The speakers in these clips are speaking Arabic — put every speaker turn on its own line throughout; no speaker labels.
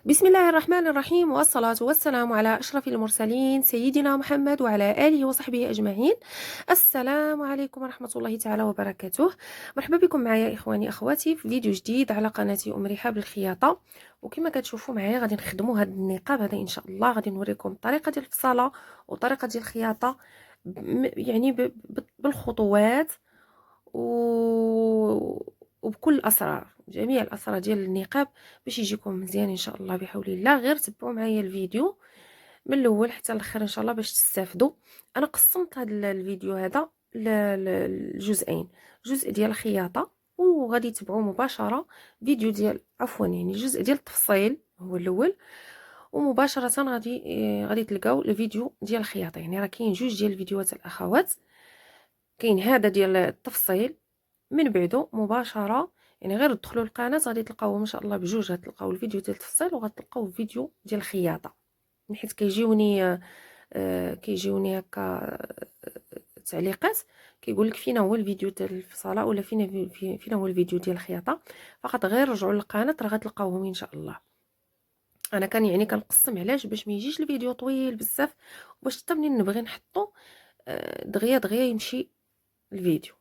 بسم الله الرحمن الرحيم، والصلاة والسلام على أشرف المرسلين سيدنا محمد وعلى آله وصحبه أجمعين. السلام عليكم ورحمة الله تعالى وبركاته. مرحبا بكم معايا إخواني أخواتي في فيديو جديد على قناتي أم رحاب بالخياطة. وكما كتشوفوا معايا غادي نخدموا هذا النقاب هذا إن شاء الله. غادي نوريكم طريقة ديال الفصالة وطريقة ديال الخياطة، يعني بالخطوات وبكل الاسرار، جميع الاسرار ديال النقاب باش يجيكم مزيان ان شاء الله بحول الله. غير تبعوا معايا الفيديو من الاول حتى الاخر ان شاء الله باش تستافدوا. انا قسمت هذا الفيديو هذا لجزئين، جزء ديال الخياطه وغادي تبعوا مباشره فيديو ديال يعني جزء ديال التفصيل هو الاول، ومباشره غادي تلقاو الفيديو ديال الخياطه. يعني راه كاين جوج ديال الفيديوهات الاخوات، كاين هذا ديال التفصيل من بعدو مباشره. يعني غير تدخلوا القناه غادي تلقاو ما شاء الله بجوج، غتلقاو الفيديو ديال التفصيل وغتلقاو الفيديو ديال الخياطه. من حيت كيجيوني هكا تعليقات كيقول لك فينا هو الفيديو ديال الفصاله ولا فينا هو الفيديو ديال الخياطه. فقط غير رجعوا للقناه راه غتلقاوهم ان شاء الله. انا كنقسم علاش باش ما يجيش الفيديو طويل بزاف، وباش حتى منين نبغي نحطو دغيا دغيا يمشي الفيديو.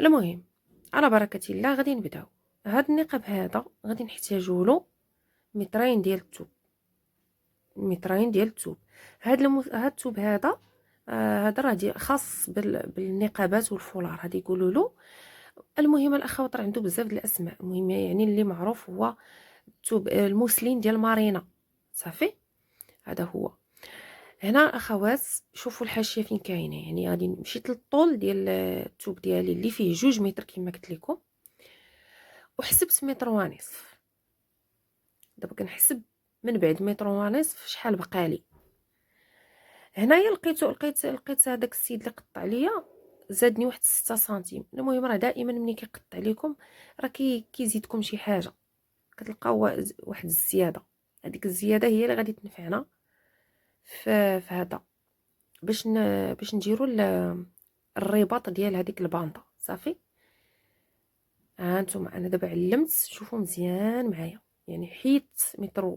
المهم على بركة الله غادي نبداو. هاد النقاب هذا غادي نحتاجو له مترين ديال الثوب، مترين ديال الثوب. هاد الثوب هذا هذا راه خاص بالنقابات والفولار هادي يقولوا له. المهم الاخوات راه عنده بزاف ديال الاسماء، المهم يعني اللي معروف هو الثوب الموسلين ديال مارينا. صافي هذا هو. هنا اخوات شوفوا الحاشيه فين كاينه، يعني غادي مشيت للطول ديال الثوب ديالي اللي فيه 2 متر كما قلت لكم، وحسبت متر ونصف. دابا كنحسب من بعد متر ونصف شحال بقالي. هنايا لقيت هذاك السيد اللي قطع ليا زادني واحد 6 سنتيم. المهم راه دائما ملي كيقطع لكم راه كيزيدكم شي حاجه، كتلقاو واحد الزياده. هذيك الزياده هي اللي غادي تنفعنا في هذا باش نديروا الرباط ديال هذيك البانطه. صافي ها انتم انا دابا علمت، شوفوا مزيان معايا. يعني حيت متر،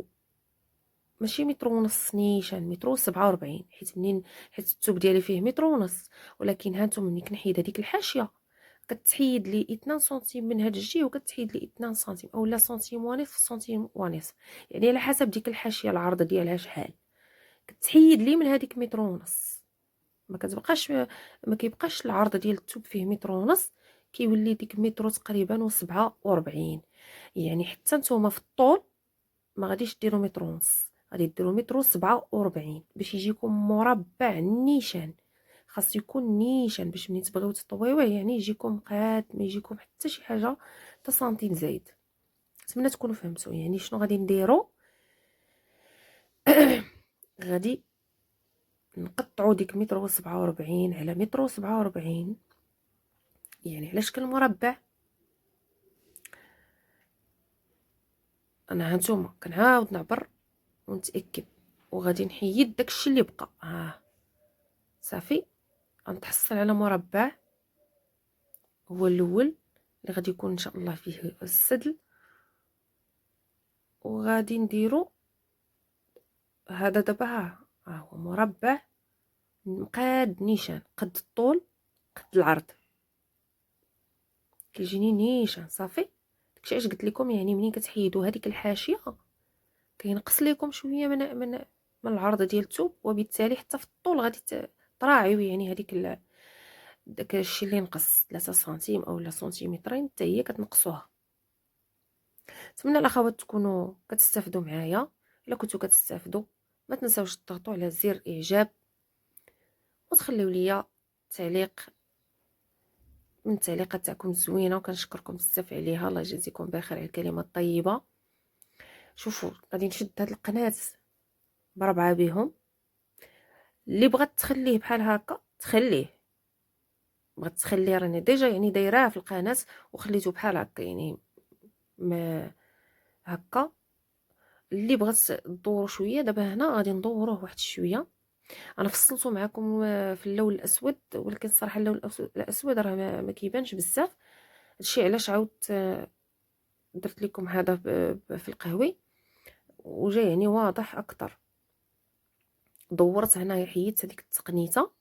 ماشي متر ونص نيشان، متر و47، حيت الثوب ديالي فيه متر ونص. ولكن ها نتوما ملي كنحيد هذيك الحاشيه كتحيد لي 2 سنتيم من هاد الجهه وكتحيد لي 2 سنتيم اولا سنتيم ونصف سنتيم ونصف، يعني على حسب ديك الحاشيه العرض ديالها شحال كتحيد لي من هذيك متر ونص. ما كيبقاش العرض ديال الثوب فيه متر ونص، كيولي ديك متر تقريبا و47. يعني حتى نتوما في الطول ما غاديش ديروا متر ونص، غادي ديروا متر و47 باش يجيكم مربع نيشان. خاص يكون نيشان باش ملي تبغيو تطويوه يعني يجيكم قاد، ما يجيكم حتى شي حاجه حتى سنتيم زايد. نتمنى تكونوا فهمتوا يعني شنو غادي نديروا. غادي نقطعوا ديك متر و47 على متر و47. يعني على شكل مربع. انا هانتوما كنعاود نعبر ونتاكد، وغادي نحيد داكشي اللي بقى. صافي غنتحصل على مربع هو الاول اللي غادي يكون ان شاء الله فيه السدل. وغادي نديرو هذا دابا ها هو مربع مقاد نيشان، قد الطول قد العرض، كيجيني نيشان. صافي داكشي علاش قلت لكم يعني منين كتحيدوا هذيك الحاشيه كينقص لكم شويه من العرض ديال الثوب، وبالتالي حتى في الطول غادي تراعيو يعني داك الشيء اللي نقص 3 سنتيم اولا سنتيمترين حتى هي كتنقصوها. نتمنى الاخوات تكونوا كتستافدوا معايا. الا كنتوا كتستافدوا ما تنساوش تضغطوا على زر اعجاب وتخليو ليا تعليق من التعليقات تاعكم الزوينه، وكنشكركم بزاف عليها. الله يجازيكم بخير على الكلمه الطيبه. شوفوا غادي نشد هاد القناه بربعه بهم. اللي بغات تخليه بحال هكا تخليه، بغات تخليه راني ديجا يعني دايراه في القناه وخليته بحال هكا يعني ما هكا. اللي بغات تدورو شويه دابا هنا غادي ندوروه واحد شويه. انا فصلته معكم في اللون الاسود، ولكن الصراحه اللون الاسود راه ما كيبانش بزاف. هادشي علاش عاودت درت لكم هذا في القهوي. وجا يعني واضح اكثر. دورت هنايا، حيدت هذيك التقنيته،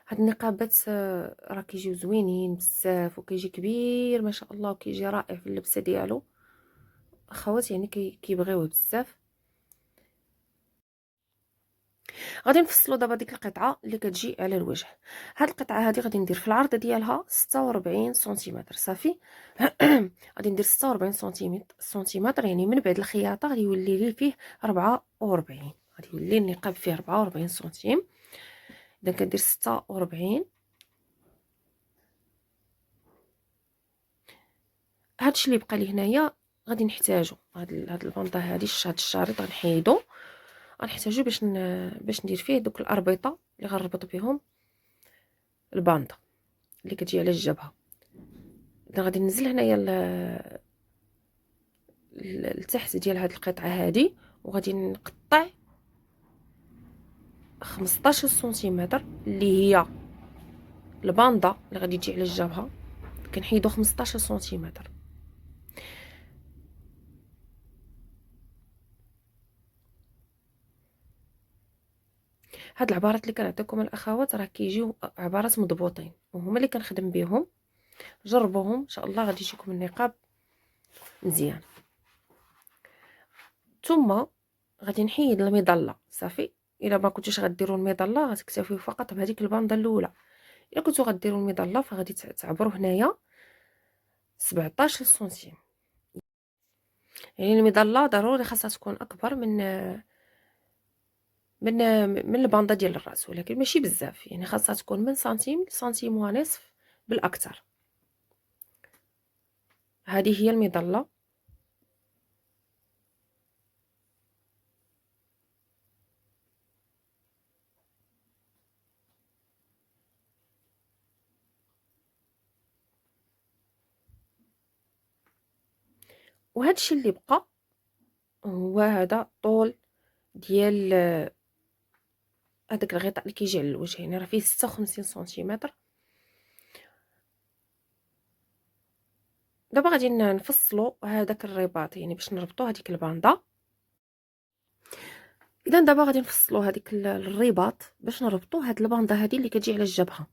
هاد النقابات راه كيجيو زوينين بزاف، وكيجي كبير ما شاء الله، وكيجي رائع في اللبسه ديالو. اخوات يعني كيبغيوه بزاف. غادي نفصلوا دابا ديك القطعه اللي كتجي على الوجه. هاد القطعه هادي غادي ندير في العرض ديالها 46 سنتيمتر صافي. غادي ندير 46 سنتيمتر، يعني من بعد الخياطه غادي يولي لي فيه 44، غادي يولي النقاب فيه 44 سنتيم. اذا كندير 46. هادشي اللي بقى لي هنايا غادي نحتاجو هاد البنطه هادي، هاد الشريط غنحيدو، غنحتاجو باش ندير فيه دوك الاربطه اللي غنربط بهم الباندا اللي كتجي على الجبهه. اذا غادي ننزل هنايا لتحت ديال هاد القطعه هادي، وغادي نقطع 15 سنتيمتر اللي هي الباندا اللي غادي تجي على الجبهه. كنحيدو 15 سنتيمتر. هاد العبارات اللي كنعطيكم الاخوات راه كيجيو عبارات مضبوطين، وهما اللي كنخدم بهم. جربوهم ان شاء الله غادي يجيكم النقاب مزيان. ثم غادي نحيد المظله صافي. الا ما كنتوش غديروا المظله غتكتفيو فقط بهذيك الباندا الاولى. الا كنتو غديروا المظله فغادي تعبروا هنايا 17 سنتيم. يعني المظله ضروري خاصها تكون اكبر من الباندا ديال الراس، ولكن ماشي بزاف، يعني خاصها تكون من سنتيم لسنتيم ونصف بالاكثر. هذه هي المظله. وهذا الشيء اللي بقى هو هذا الطول ديال هذاك الغطاء اللي كيجي على الوجه، يعني راه فيه 56 سنتيمتر. دابا غادي نفصلوا هذاك الرباط، يعني باش نربطوا هذيك الباندا. اذا دابا غادي نفصلوا هذيك الرباط باش نربطوا هاد الباندا هذه اللي كتجي على الجبهه.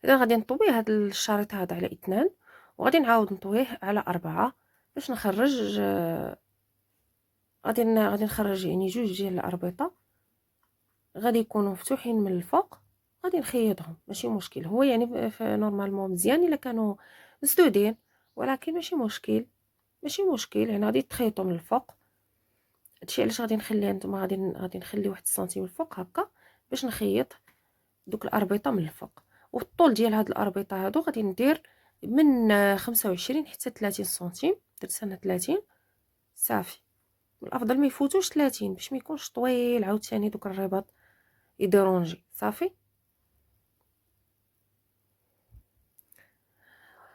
اذا غادي نطوي هذا الشريط هذا على 2، وغادي نعاود نطويه على 4 باش نخرج غادي نخرج يعني جوج ديال الاربطه غادي يكونوا مفتوحين من الفوق. غادي نخيطهم ماشي مشكل، هو يعني نورمالمون مزيان الا كانوا مسدودين، ولكن ماشي مشكل يعني غادي تخيطوا من الفوق. هادشي علاش غادي نخلي نتوما غادي نخلي 1 سنتيم الفوق هكا باش نخيط دوك الاربطه من الفوق. والطول ديال هاد الاربطه هادو غادي ندير من 25 حتى 30 سنتيم. درت انا 30 صافي. الافضل ما يفوتوش 30 باش ما يكونش طويل عاوتاني دوك الرباط يديرونجي صافي.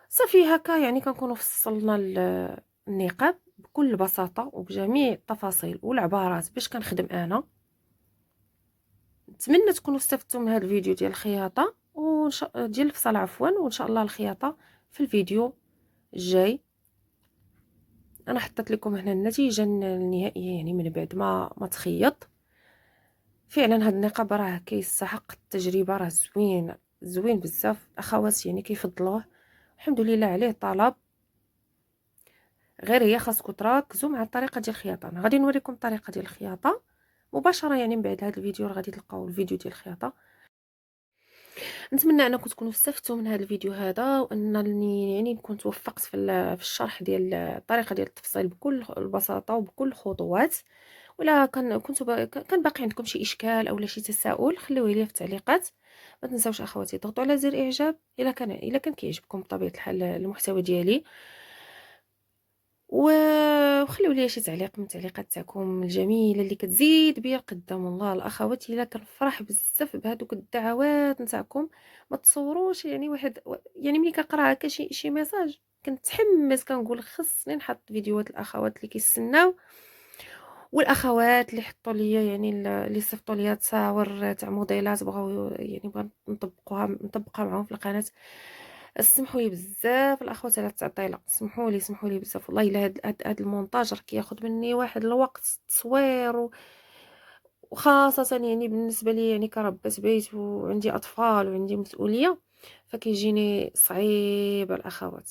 صافي هكا يعني كنكونوا فصلنا النقاب بكل بساطه وبجميع التفاصيل والعبارات باش كنخدم انا. نتمنى تكونوا استفدتوا من هذا الفيديو ديال الخياطه ديال الفصل عفوا، وان شاء الله الخياطه في الفيديو الجاي. انا حطيت لكم هنا النتيجه النهائيه يعني من بعد ما تخيط. فعلا هذا النقاب راه كيستحق التجربه، راه زوين بزاف. اخوات يعني كيفضلوه، الحمد لله عليه طلب. غير هي خاصكم تركزوا مع الطريقه ديال الخياطه. انا غادي نوريكم الطريقه ديال الخياطه مباشره يعني من بعد هذا الفيديو غادي تلقاو الفيديو ديال الخياطه. نتمنى انكم تكونوا استفدتوا من هذا الفيديو هذا، وانني يعني نكون توفقت في الشرح ديال الطريقه ديال التفصيل بكل البساطه وبكل الخطوات. ولا كان باقي عندكم شي اشكال او شي تساؤل خليوه لي في التعليقات. ما تنساوش اخواتي تضغطوا على زر اعجاب الا كان كيعجبكم بطبيعه الحال المحتوى ديالي، وخليوا لي شي تعليق من التعليقات تاعكم الجميله اللي كتزيد بيا قدام الله. الاخوات الا كنفرح بزاف بهذوك الدعوات نتاعكم. ما تصوروش يعني يعني ملي كنقرا هكا شي ميساج كنتحمس، كنقول خصني نحط فيديوهات الاخوات اللي كيستناو، والاخوات اللي حطوا لي يعني اللي صيفطوا لي تصاور تاع موديلات بغاو يعني بغا نطبقها معاهم في القناه. سمحوا لي بزاف الاخوات على التعطيله، سمحوا لي بزاف والله الا هاد المونتاج راه كياخذ مني واحد الوقت التصوير وخاصه يعني بالنسبه لي يعني كربة بيت وعندي اطفال وعندي مسؤوليه، فكيجيني صعيب الاخوات.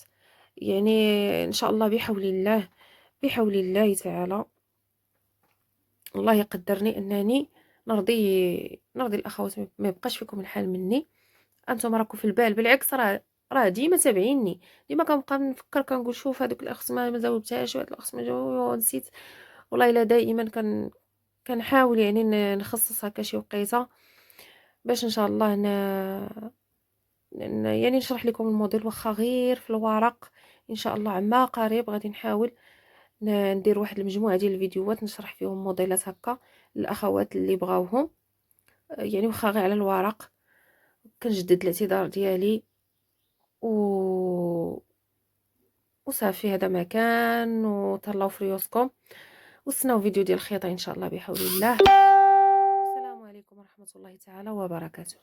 يعني ان شاء الله بحول الله، بحول الله تعالى الله يقدرني انني نرضي الاخوات، ما يبقاش فيكم الحال مني. انتم راكم في البال، بالعكس راه ديما تابعيني، ديما كنبقى نفكر كنقول شوف هذوك الاخت ما جاوبتهاش وهاد الاخت ما جاوب نسيت. والله الا دائما كنحاول يعني نخصص هكا شي وقيته باش ان شاء الله يعني نشرح لكم الموديل واخا غير في الورق. ان شاء الله عما قريب غادي نحاول ندير واحد المجموعه ديال الفيديوهات نشرح فيهم موديلات هكا للاخوات اللي بغاوهم، يعني واخا غير على الورق. كنجدد الاعتذار ديالي و وصافي هذا ما كان، وتهلاو في ريوسكم وستناو فيديو ديال الخياطه ان شاء الله بحول الله. السلام عليكم ورحمه الله تعالى وبركاته.